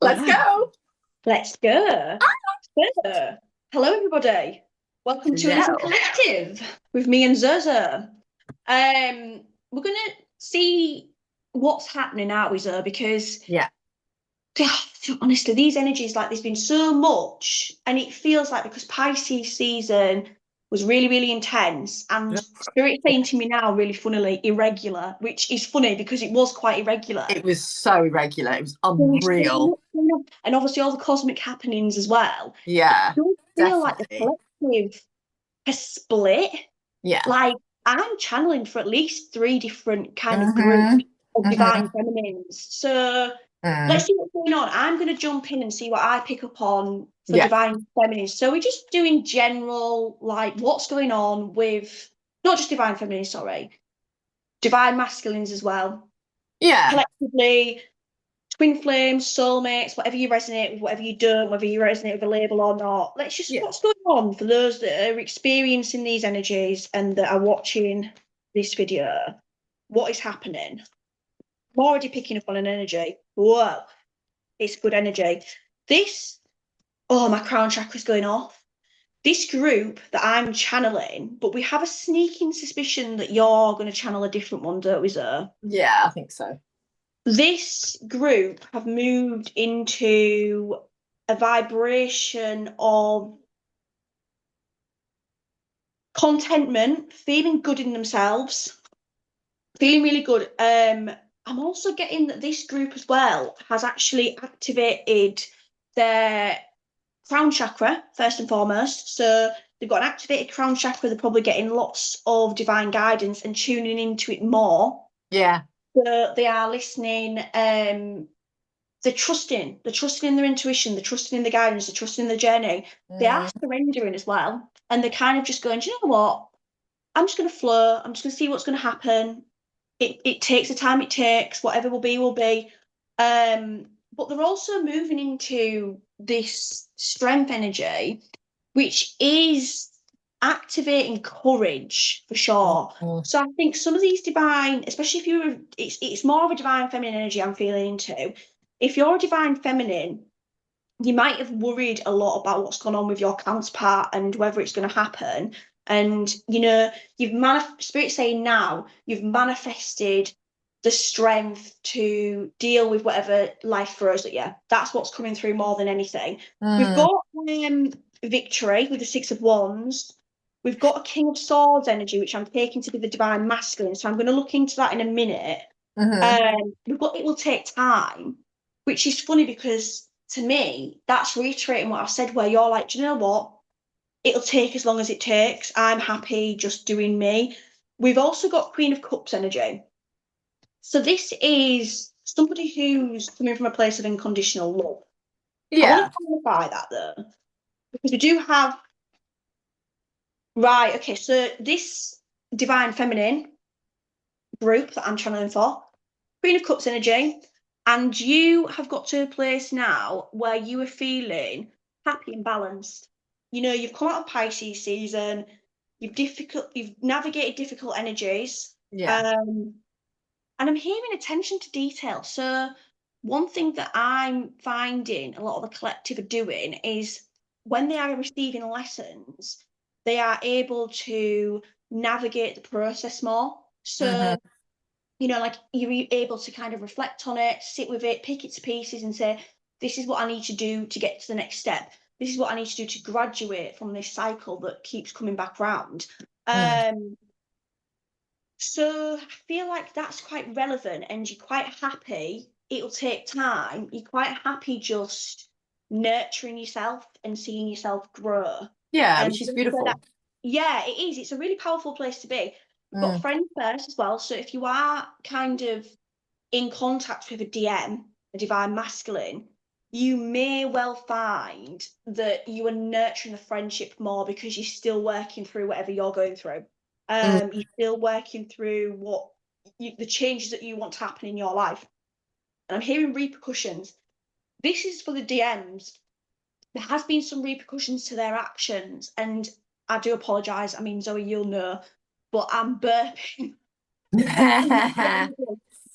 Let's go. Let's go. So, hello, everybody. Welcome to Elizabeth Hello. Collective with me and Zozo. We're gonna see what's happening, aren't we, Zo? Because Yeah. honestly, these energies, like, there's been so much, and it feels like because Pisces season was really, really intense, and Spirit saying to me now, really funnily, irregular, which is funny because it was quite irregular. It was so irregular. It was There's so unreal. much going on. And obviously all the cosmic happenings as well. It Yeah, does feel like the definitely. collective has split. Yeah. Like, I'm channeling for at least three different kind of groups Mm-hmm. of Mm-hmm. divine feminines. So Mm. let's see what's going on. I'm going to jump in and see what I pick up on for Yeah. divine feminines. So we're just doing general, like, what's going on with not just divine feminines, sorry, divine masculines as well. Yeah. Collectively, twin flames, soulmates, whatever you resonate with, whatever you don't, whether you resonate with a label or not. Let's just, Yeah. what's going on for those that are experiencing these energies and that are watching this video? What is happening? I'm already picking up on an energy. Whoa, it's good energy. This, oh, my crown chakra's going off. This group that I'm channeling, but we have a sneaking suspicion that you're going to channel a different one, don't we, Zoe? Yeah, I think so. This group have moved into a vibration of contentment, feeling good in themselves, feeling really good. I'm also getting that this group as well has actually activated their crown chakra first and foremost. So they've got an activated crown chakra. They're probably getting lots of divine guidance and tuning into it more. Yeah. So they are listening. They're trusting in their intuition, they're trusting in the guidance, they're trusting in the journey. They are Mm. surrendering as well. And they're kind of just going, do you know what? I'm just going to flow. I'm just going to see what's going to happen. It takes the time it takes. Whatever will be, will be. But they're also moving into this strength energy, which is activating courage for sure. Mm. So I think some of these divine, especially if you're, it's more of a divine feminine energy I'm feeling into. If you're a divine feminine, you might have worried a lot about what's gone on with your counterpart and whether it's going to happen. And spirit saying now you've manifested the strength to deal with whatever life throws at you. That's what's coming through more than anything. We've Mm. got victory with the Six of Wands. We've got a King of Swords energy, which I'm taking to be the divine masculine. So I'm going to look into that in a minute. Mm-hmm. We've got it will take time, which is funny because to me, that's reiterating what I said, where you're like, do you know what? It'll take as long as it takes. I'm happy just doing me. We've also got Queen of Cups energy. So this is somebody who's coming from a place of unconditional love. I want Yeah. to qualify that though, because we do have, right, okay, so this divine feminine group that I'm channeling for, Queen of Cups energy, and you have got to a place now where you are feeling happy and balanced. You know, you've come out of Pisces season, you've navigated difficult energies, Yeah. and I'm hearing attention to detail. So one thing that I'm finding a lot of the collective are doing is when they are receiving lessons, they are able to navigate the process more. So Mm-hmm. like you're able to kind of reflect on it, sit with it, pick it to pieces and say, this is what I need to do to get to the next step. This is what I need to do to graduate from this cycle that keeps coming back round. Mm. So I feel like that's quite relevant and you're quite happy. It'll take time. You're quite happy just nurturing yourself and seeing yourself grow. Yeah, And which is that, beautiful. yeah, it is. It's a really powerful place to be. We've got Mm. friends first as well. So if you are kind of in contact with a DM, a divine masculine, you may well find that you are nurturing the friendship more because you're still working through whatever you're going through. Mm. You're still working through the changes that you want to happen in your life. And I'm hearing repercussions. This is for the DMs. There has been some repercussions to their actions, and I do apologise. I mean, Zoe, you'll know, but I'm burping.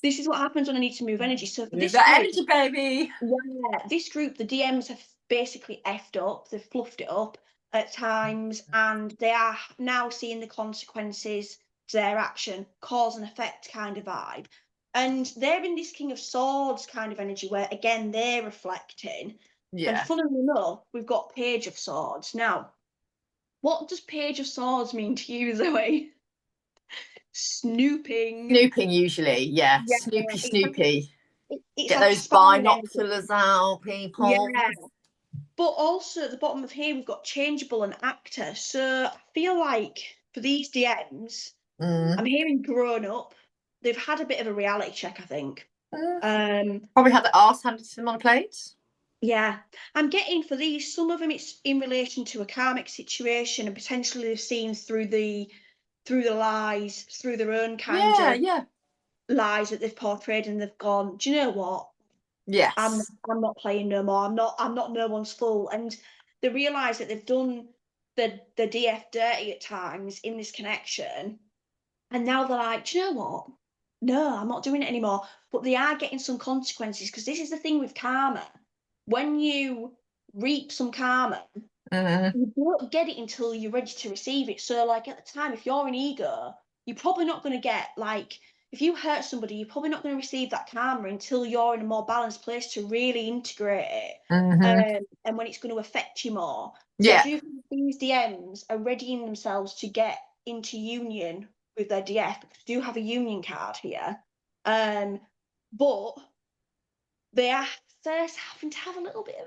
This is what happens when I need to move energy. So for this the group, energy, baby. yeah, this group, the DMs have basically effed up. They've fluffed it up at times, and they are now seeing the consequences to their action, cause and effect kind of vibe. And they're in this King of Swords kind of energy where, again, they're reflecting. And Yeah. funnily enough, we've got Page of Swords. Now, what does Page of Swords mean to you, Zoe? Snooping. Snooping usually, yeah. Yeah, Snoopy. it's Get like a those spying energy. binoculars out, people. Yeah. But also at the bottom of here, we've got changeable and actor. So I feel like for these DMs, I'm hearing grown up. They've had a bit of a reality check, I think. Probably had the arse handed to them on a plate. Yeah, I'm getting for these, some of them it's in relation to a karmic situation and potentially they've seen through the lies, through their own kind of lies that they've portrayed, and they've gone, do you know what? Yes. I'm not playing no more. I'm not no one's fool. And they realise that they've done the DF dirty at times in this connection. And now they're like, do you know what? No, I'm not doing it anymore. But they are getting some consequences, because this is the thing with karma. When you reap some karma, you don't get it until you're ready to receive it. So, like, at the time, if you're an ego, you're probably not going to get, like, if you hurt somebody, you're probably not going to receive that karma until you're in a more balanced place to really integrate it. And when it's going to affect you more. So I do think these DMs are readying themselves to get into union with their DF, because they do have a union card here. But they are first having to have a little bit of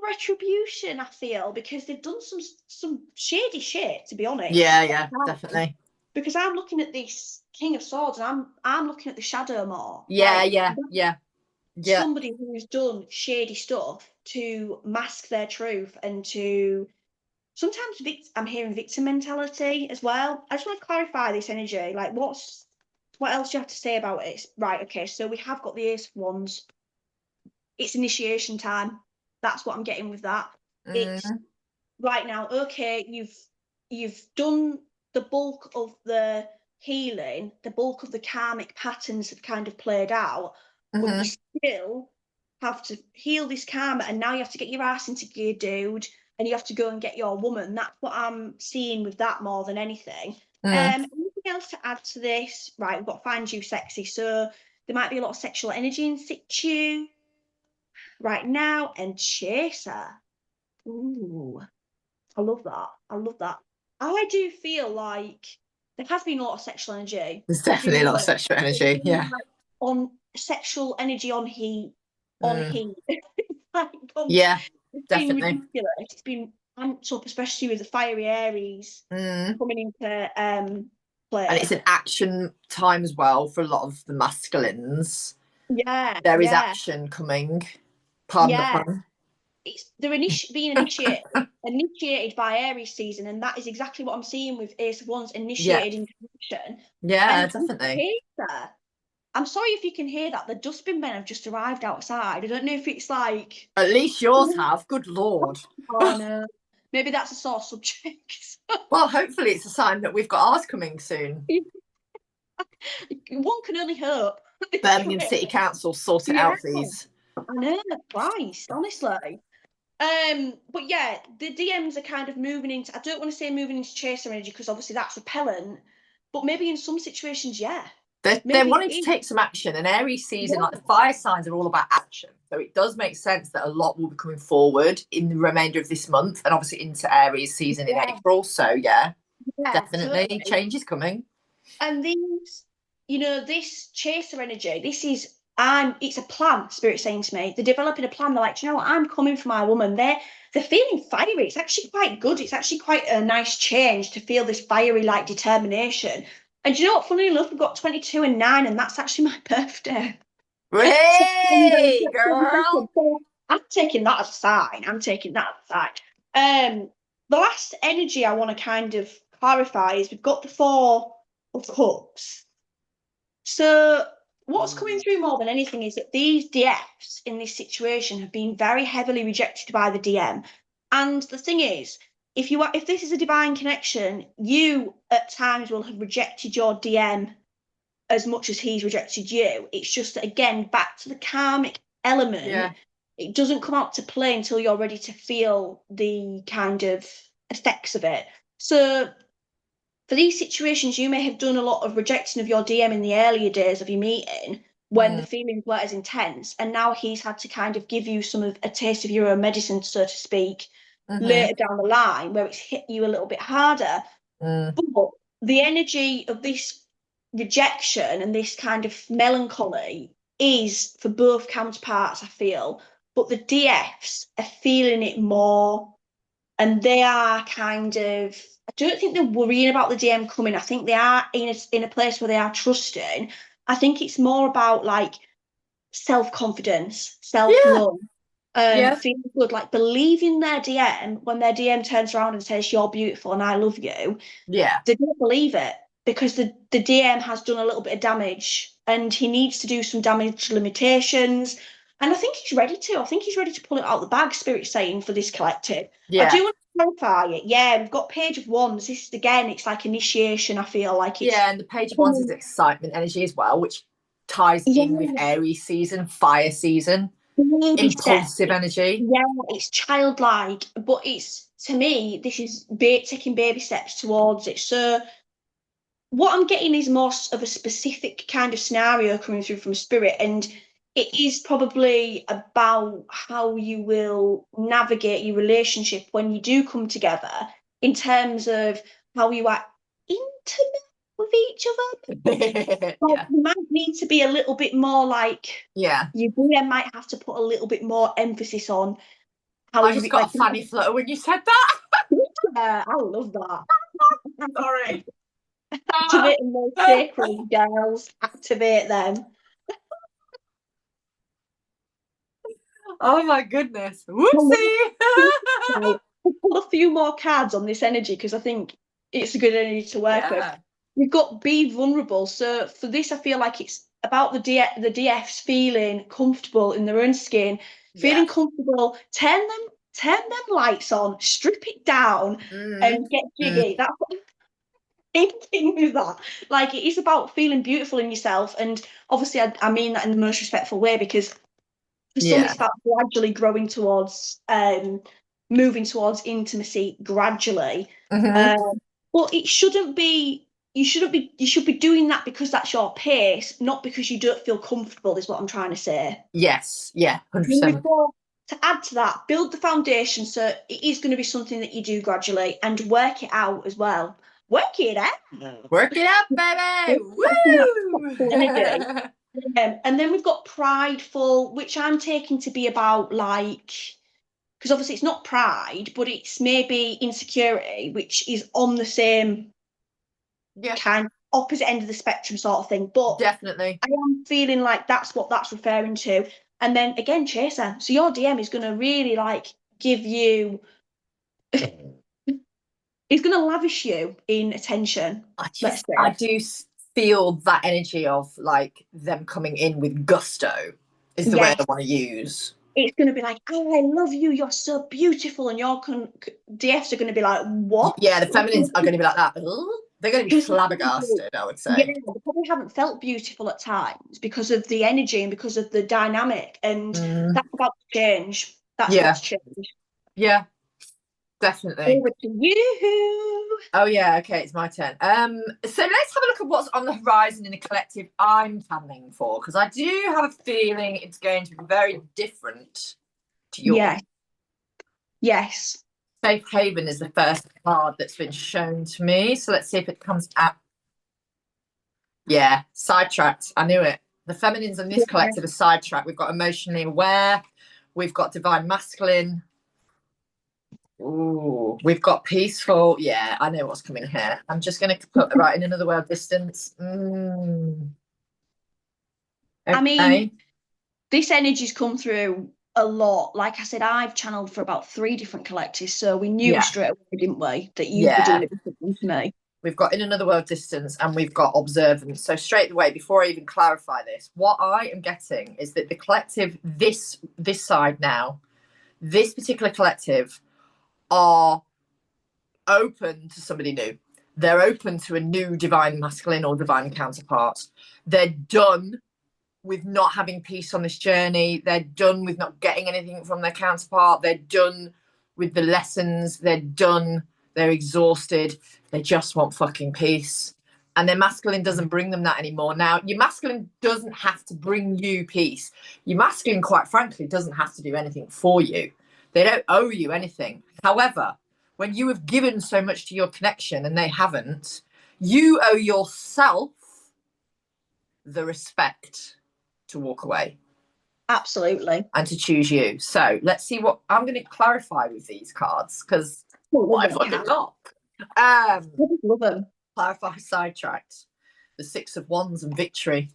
retribution, I feel, because they've done some shady shit, to be honest. Yeah, definitely. Because I'm looking at this King of Swords and I'm looking at the shadow more. Yeah. Somebody who's done shady stuff to mask their truth and to sometimes I'm hearing victim mentality as well. I just want to clarify this energy. Like, what else do you have to say about it? Right, okay, so we have got the Ace of Wands. It's initiation time. That's what I'm getting with that. It's right now, okay, you've done the bulk of the healing, the bulk of the karmic patterns have kind of played out, but you still have to heal this karma, and now you have to get your ass into gear, dude, and you have to go and get your woman. That's what I'm seeing with that more than anything. Anything else to add to this? Right, we've got Find You Sexy. So there might be a lot of sexual energy in situ right now, and Chaser. Ooh, I love that. I do feel like there has been a lot of sexual energy. There's definitely a lot of sexual energy. Yeah. Like, on sexual energy on heat. Like, yeah, it's definitely. been ridiculous. It's been amped up, especially with the fiery Aries coming into play. And it's an action time as well for a lot of the masculines. Yeah. There is action coming. Pardon the pun. They're being initiated by Aries season, and that is exactly what I'm seeing with Ace of Wands initiated in connection. Yeah, definitely. I'm sorry if you can hear that. The dustbin men have just arrived outside. I don't know if it's like... At least yours have. Good Lord. Oh, no. Maybe that's a sore subject. Well, hopefully it's a sign that we've got ours coming soon. One can only hope. Birmingham City Council, sort it out, please. I know, Christ, honestly. But yeah, the DMs are kind of moving into, I don't want to say moving into chaser energy, because obviously that's repellent, but maybe in some situations, yeah. They're wanting to take some action, and Aries season, like the fire signs, are all about action. So it does make sense that a lot will be coming forward in the remainder of this month, and obviously into Aries season in April. So definitely totally. Change is coming. And these, this chaser energy, this is it's a plan, Spirit saying to me. They're developing a plan. They're like, do you know what? I'm coming for my woman. They're feeling fiery. It's actually quite good. It's actually quite a nice change to feel this fiery, like, determination. And do you know what? Funnily enough, we've got 22 and 9, and that's actually my birthday. Hey, girl! I'm taking that as a sign. The last energy I want to kind of clarify is we've got the 4 of Cups. So what's coming through more than anything is that these DFs in this situation have been very heavily rejected by the DM. And the thing is, if this is a divine connection, you at times will have rejected your DM as much as he's rejected you. It's just that, again, back to the karmic element, it doesn't come out to play until you're ready to feel the kind of effects of it. So for these situations, you may have done a lot of rejecting of your DM in the earlier days of your meeting when the feelings weren't as intense, and now he's had to kind of give you some of a taste of your own medicine, so to speak, later down the line, where it's hit you a little bit harder. But the energy of this rejection and this kind of melancholy is for both counterparts, I feel, but the DFs are feeling it more, and they are kind of, I don't think they're worrying about the DM coming. I think they are in a place where they are trusting. I think it's more about like self-confidence, self-love, feeling good, like believing their DM when their DM turns around and says, "You're beautiful and I love you." Yeah. They don't believe it because the DM has done a little bit of damage and he needs to do some damage limitations. And I think he's ready to. I think he's ready to pull it out of the bag, Spirit saying, for this collective. Yeah. I do want to clarify it. Yeah, we've got Page of Wands. This is, again, it's like initiation, I feel like. It's, and the Page of Wands is excitement energy as well, which ties in with Aries season, fire season, impulsive energy. Yeah, it's childlike, but it's, to me, this is taking baby steps towards it. So what I'm getting is more of a specific kind of scenario coming through from Spirit, and it is probably about how you will navigate your relationship when you do come together, in terms of how you are intimate with each other. You might need to be a little bit more like, you then might have to put a little bit more emphasis on how I just got a fanny flutter when you said that. I love that. Sorry. Activating those sacred girls. Activate them. Oh my goodness. Whoopsie. I'll pull a few more cards on this energy because I think it's a good energy to work with. We've got be vulnerable. So for this, I feel like it's about the DFs feeling comfortable in their own skin, feeling comfortable. Turn them lights on, strip it down, and get jiggy. That's what I'm thinking with that. Like, it is about feeling beautiful in yourself, and obviously, I mean that in the most respectful way, because for some, it's about gradually growing towards, moving towards intimacy gradually. But it shouldn't be. You should be doing that because that's your pace, not because you don't feel comfortable, is what I'm trying to say. Yes, yeah, 100%. To add to that, build the foundation so it is going to be something that you do gradually, and work it out as well. Work it out. Work it out, baby. Woo! And then we've got prideful, which I'm taking to be about, like, because obviously it's not pride, but it's maybe insecurity, which is on the same kind of opposite end of the spectrum sort of thing. But definitely, I am feeling like that's what that's referring to. And then again, chaser. So your DM is going to really like give you. He's going to lavish you in attention. I do feel that energy of like them coming in with gusto is the word I want to use. It's going to be like, "Oh, I love you. You're so beautiful," and your DFs are going to be like, "What?" Yeah, the feminines are going to be like that. They're going to be flabbergasted, I would say. Yeah, they probably haven't felt beautiful at times because of the energy and because of the dynamic, and that's about to change. That's what's changed. Yeah, definitely. Over to you. Oh yeah, okay, it's my turn. So let's have a look at what's on the horizon in the collective I'm channeling for, because I do have a feeling it's going to be very different to yours. Yes. Safe Haven is the first card that's been shown to me. So let's see if it comes out. Yeah, sidetracked. I knew it. The feminines in this collective are sidetracked. We've got emotionally aware. We've got divine masculine. Ooh, we've got peaceful. Yeah, I know what's coming here. I'm just going to put right in another world distance. Okay. I mean, this energy's come through a lot. Like I said, I've channeled for about 3 different collectives, so we knew straight away, didn't we, that you'd be doing it differently to me. We've got in another world distance and we've got observance. So straight away, before I even clarify this, what I am getting is that the collective, this side now, this particular collective, are open to somebody new. They're open to a new divine masculine or divine counterpart. They're done with not having peace on this journey. They're done with not getting anything from their counterpart. They're done with the lessons. They're done. They're exhausted. They just want fucking peace. And their masculine doesn't bring them that anymore. Now, your masculine doesn't have to bring you peace. Your masculine, quite frankly, doesn't have to do anything for you. They don't owe you anything. However, when you have given so much to your connection and they haven't, you owe yourself the respect to walk away. Absolutely. And to choose you. So let's see what I'm going to clarify with these cards, because what I fucking got. I just love them. Clarify, sidetracked. The Six of Wands and victory.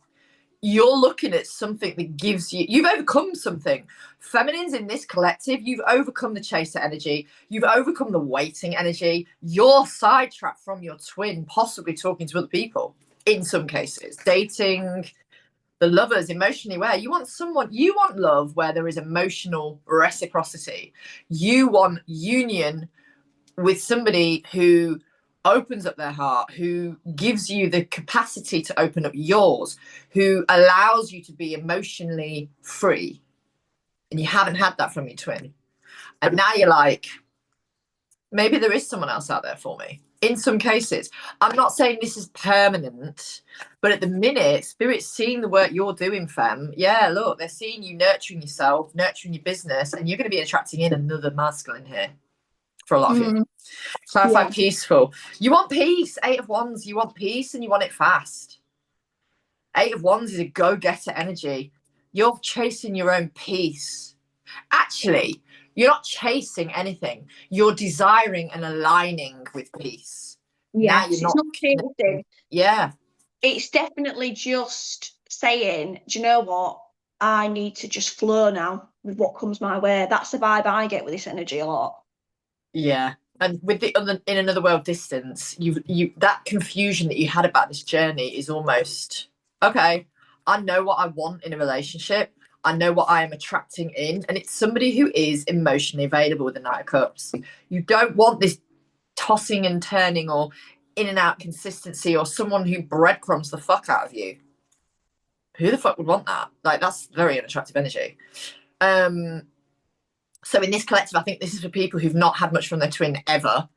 You're looking at something that gives you've overcome something. Feminines in this collective, you've overcome the chaser energy. You've overcome the waiting energy. You're sidetracked from your twin, possibly talking to other people in some cases. Dating, the lovers, emotionally aware. You want love where there is emotional reciprocity. You want union with somebody who opens up their heart, who gives you the capacity to open up yours, who allows you to be emotionally free. And you haven't had that from your twin. And now you're like, maybe there is someone else out there for me. In some cases, I'm not saying this is permanent, but at the minute, Spirit's seeing the work you're doing, femme. Yeah, look, they're seeing you nurturing yourself, nurturing your business, and you're going to be attracting in another masculine here for a lot of you. Clarify, yeah. Peaceful. You want peace. 8 of Wands. You want peace and you want it fast. 8 of Wands is a go-getter energy. You're chasing your own peace. Actually, you're not chasing anything. You're desiring and aligning with peace. Yeah, it's not chasing. Yeah. It's definitely just saying, do you know what? I need to just flow now with what comes my way. That's the vibe I get with this energy a lot. Yeah. And with the in another world distance, you that confusion that you had about this journey is almost, okay, I know what I want in a relationship. I know what I am attracting in, and it's somebody who is emotionally available with the Knight of Cups. You don't want this tossing and turning or in and out consistency or someone who breadcrumbs the fuck out of you. Who the fuck would want that? Like, that's very unattractive energy. So in this collective, I think this is for people who've not had much from their twin ever.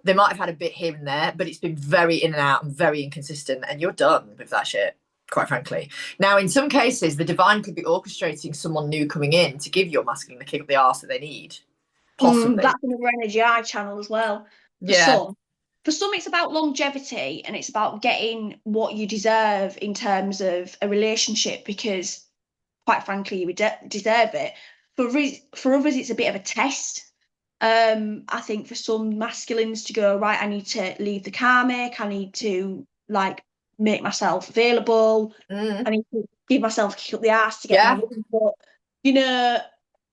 They might have had a bit here and there, but it's been very in and out and very inconsistent, and you're done with that shit, quite frankly. Now, in some cases, the divine could be orchestrating someone new coming in to give your masculine the kick up the arse that they need. Possibly. That's another energy I channel as well. For some, it's about longevity and it's about getting what you deserve in terms of a relationship, because, quite frankly, you deserve it. For others, it's a bit of a test. I think for some masculines to go, right, I need to leave the karmic, I need to make myself available, I need to give myself a kick up the arse to get my woman. But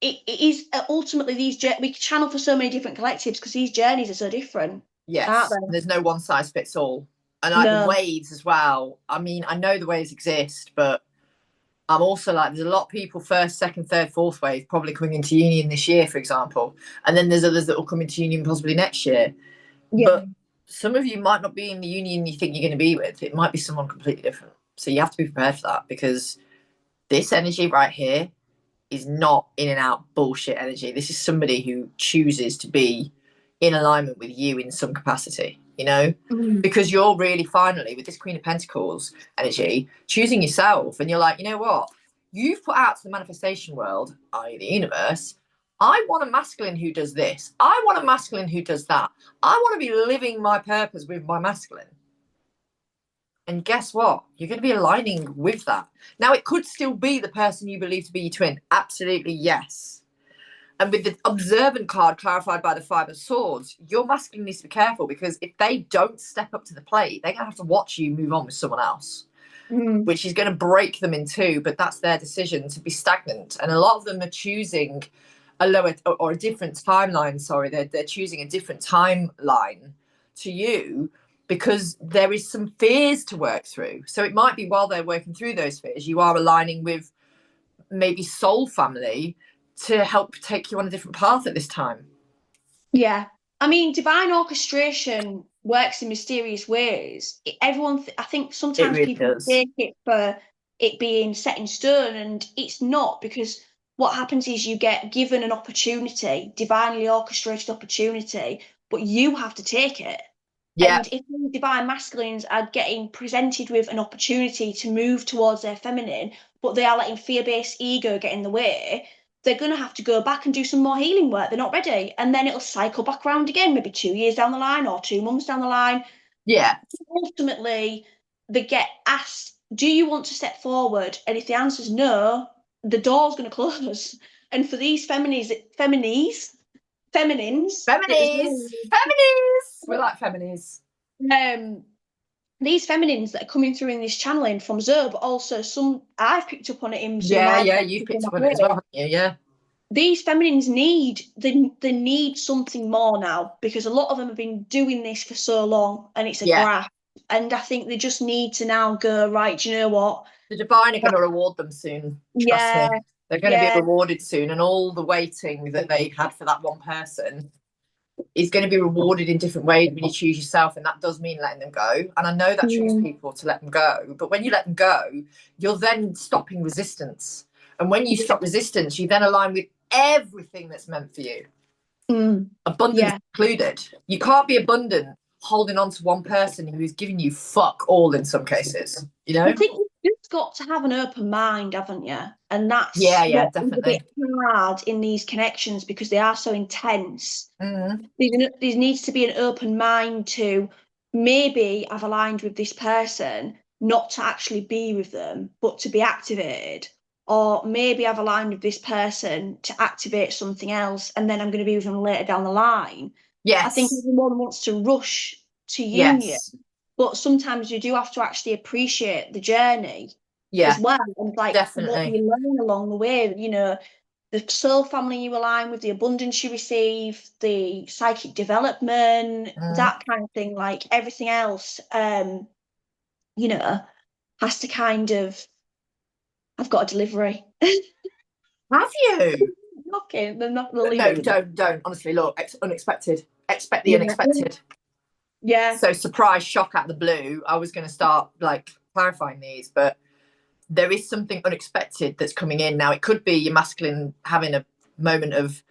it is ultimately we channel for so many different collectives because these journeys are so different. Yes, there's no one size fits all. And the waves as well. I mean, I know the waves exist, but I'm also there's a lot of people first, second, third, fourth wave probably coming into union this year, for example. And then there's others that will come into union possibly next year. Yeah. But some of you might not be in the union you think you're going to be with. It might be someone completely different. So you have to be prepared for that, because this energy right here is not in and out bullshit energy. This is somebody who chooses to be in alignment with you in some capacity, because you're really finally, with this Queen of Pentacles energy, choosing yourself. And you're like, you know what? You've put out to the manifestation world, i.e. the universe, I want a masculine who does this. I want a masculine who does that. I want to be living my purpose with my masculine. And guess what? You're going to be aligning with that. Now, it could still be the person you believe to be your twin. Absolutely, yes. And with the observant card clarified by the 5 of Swords, your masculine needs to be careful, because if they don't step up to the plate, they're going to have to watch you move on with someone else, which is going to break them in two. But that's their decision to be stagnant. And a lot of them are choosing a lower or a different timeline. Sorry, they're choosing a different timeline to you, because there is some fears to work through. So it might be while they're working through those fears, you are aligning with maybe soul family to help take you on a different path at this time. Yeah. I mean, divine orchestration works in mysterious ways. Everyone, I think It sometimes really people does. take it for it being set in stone, and it's not, because what happens is you get given an opportunity, divinely orchestrated opportunity, but you have to take it. Yeah, And if the divine masculines are getting presented with an opportunity to move towards their feminine, but they are letting fear-based ego get in the way, they're going to have to go back and do some more healing work. They're not ready. And then it'll cycle back around again, maybe 2 years down the line or 2 months down the line. yeah. Ultimately, they get asked, do you want to step forward? And if the answer is no, the door's going to close. And for these feminines, feminines, Feminists. We like feminists. um, these feminines that are coming through in this channeling from Zoe, but also some I've picked up on it in some of my You've picked up on it as well, haven't you? Yeah. These feminines they need something more now, because a lot of them have been doing this for so long and it's a Yeah. graft. And I think they just need to now go, right, do you know what? The divine are going to reward them soon. Trust me. They're going to be rewarded soon. And all the waiting that they had for that one person is going to be rewarded in different ways when you choose yourself. And that does mean letting them go. And I know that triggers people to let them go. But when you let them go, you're then stopping resistance. And when you stop resistance, you then align with everything that's meant for you. Abundance included. You can't be abundant holding on to one person who's giving you fuck all in some cases, you know? I think you've just got to have an open mind, haven't you? And that's what definitely. is a bit hard in these connections, because they are so intense. There needs to be an open mind to, maybe I've aligned with this person not to actually be with them, but to be activated. Or maybe I've aligned with this person to activate something else, and then I'm going to be with them later down the line. Yes. I think everyone wants to rush to union, but sometimes you do have to actually appreciate the journey as well. And like what you learn along the way, you know, the soul family you align with, the abundance you receive, the psychic development, that kind of thing, like everything else, you know, has to kind of, I've got a delivery. Have you? Okay, they're not No, don't. Honestly, look, unexpected. Expect the unexpected. Yeah. So surprise, shock out of the blue. I was going to start like clarifying these, but there is something unexpected that's coming in now. It could be your masculine having a moment of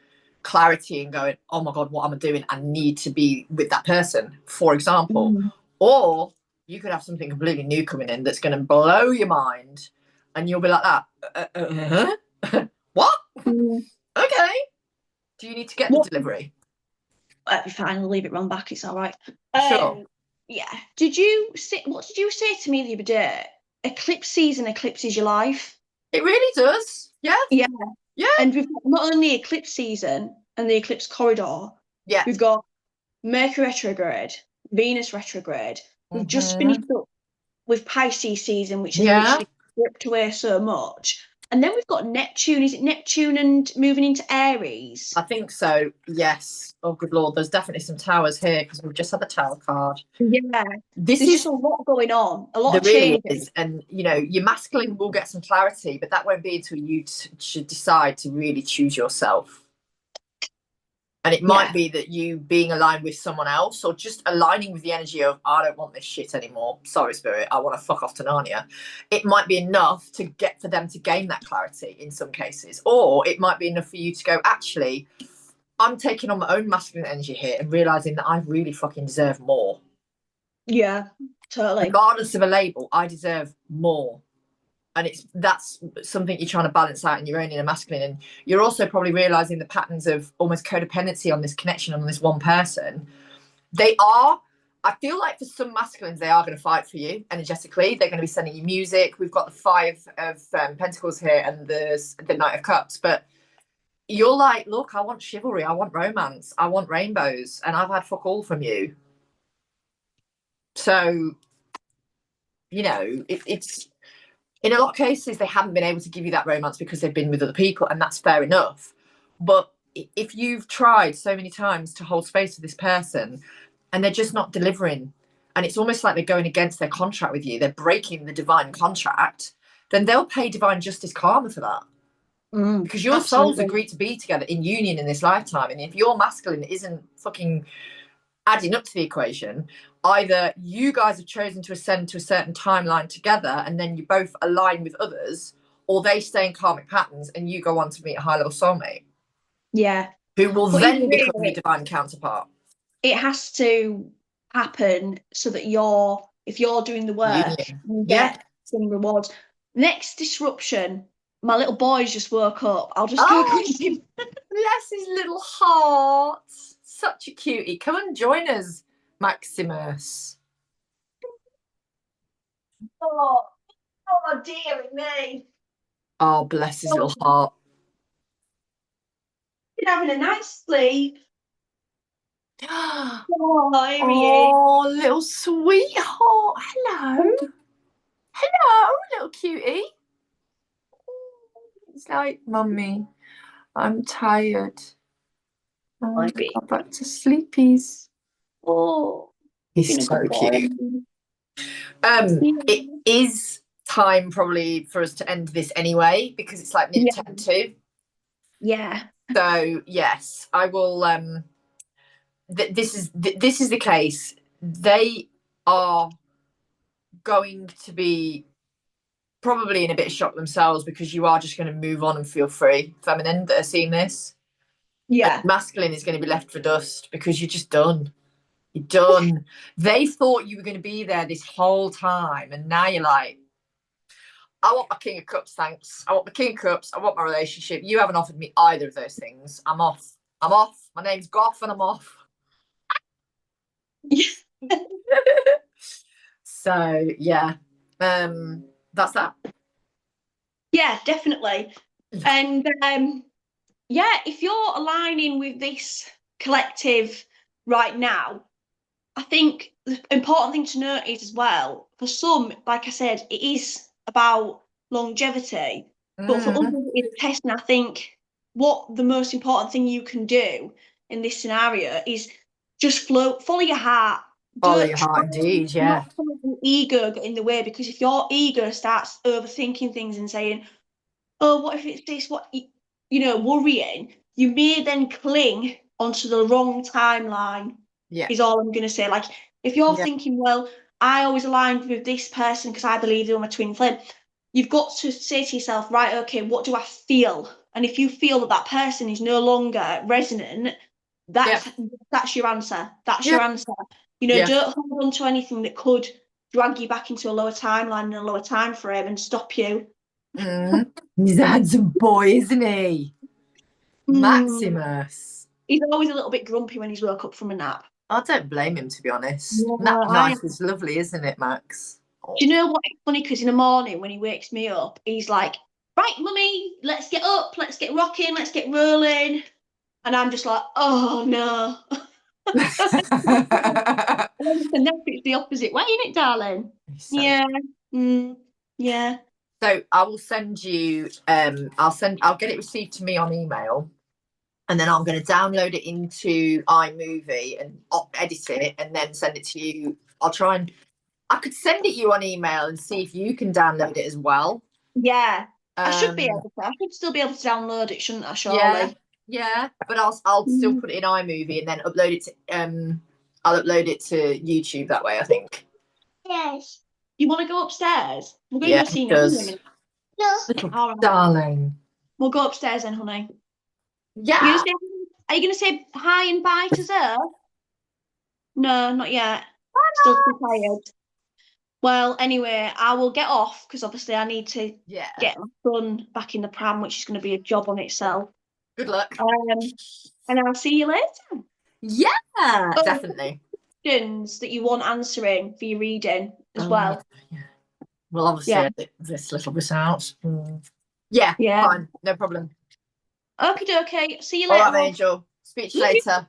clarity and going, oh my God, what am I doing? I need to be with that person, for example. Or you could have something completely new coming in that's going to blow your mind, and you'll be like that. What? Okay. Do you need to get the delivery? That'd be fine. I'll leave it run back. It's all right. Sure. Yeah. What did you say to me the other day? Eclipse season eclipses your life. It really does. Yeah. Yeah. Yeah. And we've got not only eclipse season and the eclipse corridor. Yeah. We've got Mercury retrograde, Venus retrograde. We've just finished up with Pisces season, which has literally ripped away so much. And then we've got Neptune. Is it Neptune and moving into Aries? I think so, yes. Oh, good Lord. There's definitely some towers here because we've just had the tower card. Yeah. There's just a lot going on, a lot of really changes. Is. And, you know, your masculine will get some clarity, but that won't be until you should decide to really choose yourself. And it might be that you being aligned with someone else, or just aligning with the energy of, I don't want this shit anymore. Sorry, spirit. I want to fuck off to Narnia. It might be enough for them to gain that clarity in some cases. Or it might be enough for you to go, actually, I'm taking on my own masculine energy here and realizing that I really fucking deserve more. Yeah, totally. Regardless of a label, I deserve more. And that's something you're trying to balance out in your own inner masculine. And you're also probably realizing the patterns of almost codependency on this connection on this one person. I feel like for some masculines, they are going to fight for you energetically. They're going to be sending you music. We've got the 5 of Pentacles here and the Knight of Cups. But you're like, look, I want chivalry. I want romance. I want rainbows. And I've had fuck all from you. So, you know, it's... In a lot of cases, they haven't been able to give you that romance because they've been with other people, and that's fair enough. But if you've tried so many times to hold space for this person and they're just not delivering, and it's almost like they're going against their contract with you, they're breaking the divine contract, then they'll pay divine justice karma for that. Because your souls agreed to be together in union in this lifetime. And if your masculine isn't fucking adding up to the equation, either you guys have chosen to ascend to a certain timeline together and then you both align with others, or they stay in karmic patterns and you go on to meet a high level soulmate. Yeah. Who will But then become your divine counterpart. It has to happen so that if you're doing the work, you get some rewards. Next disruption, my little boy's just woke up. I'll just go quiz him. Bless his little heart. Such a cutie. Come and join us, Maximus. Oh dear me. Oh, bless his little heart. He's having a nice sleep. Oh, little sweetheart. Hello. Hello, little cutie. It's like, Mummy, I'm tired. I want to go back to sleepies. Oh, he's so cute. It is time probably for us to end this anyway, because it's like near 10 to. Yeah. So yes, I will. This is the case. They are going to be probably in a bit of shock themselves, because you are just going to move on and feel free, feminine, that are seeing this. Yeah. And masculine is going to be left for dust, because you're just done. You're done. They thought you were going to be there this whole time, and now you're like, I want my King of Cups, thanks. I want my King of Cups. I want my relationship. You haven't offered me either of those things. I'm off. I'm off. My name's Goff and I'm off. So, yeah. That's that. Yeah, definitely. And yeah, if you're aligning with this collective right now, I think the important thing to note is as well, for some, like I said, it is about longevity, but for others, it's testing. I think what the most important thing you can do in this scenario is just follow your heart. Follow your heart, indeed, yeah. Not let your ego get in the way, because if your ego starts overthinking things and saying, oh, what if it's this, worrying, you may then cling onto the wrong timeline. Yeah. Is all I'm going to say. Like, if you're thinking, well, I always aligned with this person because I believe they were my twin flame, you've got to say to yourself, right, okay, what do I feel? And if you feel that that person is no longer resonant, that's your answer. That's your answer. Don't hold on to anything that could drag you back into a lower timeline and a lower time frame and stop you. He's a handsome boy, isn't he? Maximus. He's always a little bit grumpy when he's woke up from a nap. I don't blame him, to be honest. Nap life is lovely, isn't it, Max? Do you know what? It's funny, because in the morning when he wakes me up, he's like, right, Mummy, let's get up, let's get rocking, let's get rolling. And I'm just like, oh no. And then it's the opposite way, isn't it, darling? So yeah. So I will send you, I'll get it received to me on email, and then I'm going to download it into iMovie and edit it and then send it to you. I could send it you on email and see if you can download it as well. Yeah, I should be able to. I should still be able to download it, shouldn't I, surely? Yeah, but I'll still put it in iMovie and then upload it to I'll upload it to YouTube that way, I think. Yes. You want to go upstairs? We're going to go see Nan in a minute. No. Little darling. We'll go upstairs then, honey. Yeah. Are you going to say hi and bye to Zer? No, not yet. Still too tired. Well, anyway, I will get off, because obviously I need to get my son back in the pram, which is going to be a job on itself. Good luck. And I'll see you later. Yeah, definitely. Questions that you want answering for your reading as well. Yeah. Well, obviously, edit this little bit out. Yeah, fine, no problem. Okie dokie. See you later. All right, Angel. Speak to you later.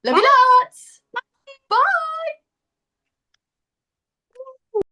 Love you lots. Bye.